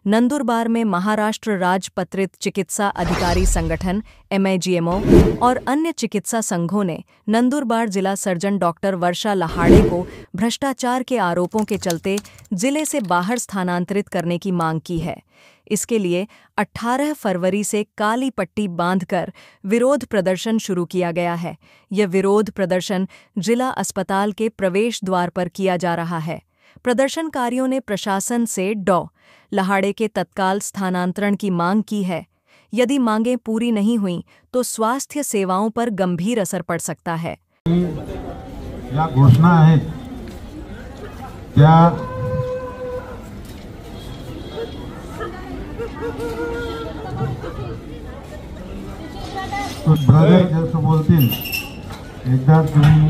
नंदुरबार में महाराष्ट्र राजपत्रित चिकित्सा अधिकारी संगठन MIGMO और अन्य चिकित्सा संघों ने नंदुरबार जिला सर्जन डॉक्टर वर्षा लहाड़े को भ्रष्टाचार के आरोपों के चलते जिले से बाहर स्थानांतरित करने की मांग की है। इसके लिए 18 फरवरी से काली पट्टी बांधकर विरोध प्रदर्शन शुरू किया गया है। यह विरोध प्रदर्शन जिला अस्पताल के प्रवेश द्वार पर किया जा रहा है। प्रदर्शनकारियों ने प्रशासन से डॉ. लहाड़े के तत्काल स्थानांतरण की मांग की है। यदि मांगें पूरी नहीं हुई तो स्वास्थ्य सेवाओं पर गंभीर असर पड़ सकता है। या घोषणा आहेत त्या ब्रदर जसं बोलतील एकदा तुम्ही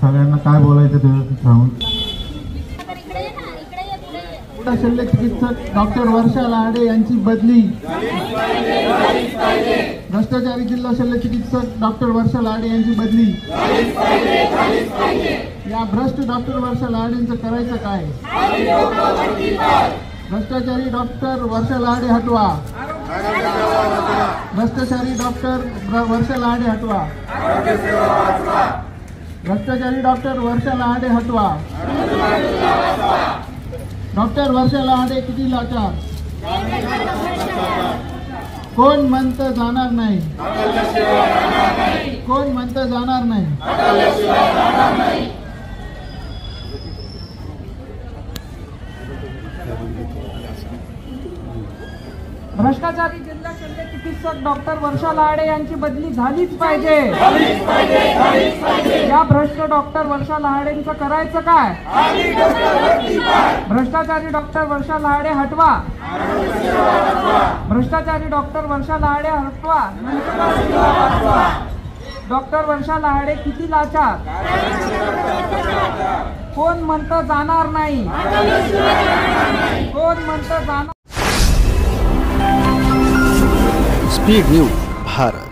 सगळ्यांना काय बोलायचं ते सांगून। शल्य चिकित्सक डॉक्टर वर्षा लहाड़े यांची बदली। भ्रष्टाचारी जिल्हा शल्य चिकित्सक डॉक्टर वर्षा लहाड़े यांची बदली। या भ्रष्ट डॉक्टर वर्षा लहाड़ेंचं करायचं काय? भ्रष्टाचारी डॉक्टर वर्षा लहाड़े हटवा। भ्रष्टाचारी डॉक्टर वर्षा लहाड़े हटवा। भ्रष्टाचारी डॉक्टर वर्षा लहाड़े हटवा। डॉक्टर वर्षा लहाड़े किती लाचार? कोण म्हणतं जाणार नाही? कोण म्हणतं जाणार नाही? भ्रष्टाचारी जिल्हा शल्य चिकित्सक डॉक्टर वर्षा लहाड़े यांची बदली झालीच पाहिजे। या भ्रष्ट डॉक्टर वर्षा लहाड़ेंचं करायचं काय? भ्रष्टाचारी डॉक्टर वर्षा लहाड़े हटवा। भ्रष्टाचारी डॉक्टर वर्षा लहाड़े हटवा। डॉक्टर वर्षा लहाड़े किती लाचार? कोण म्हणतं जाणार नाही? कोण म्हणतं जाणार? Speed news Bharat.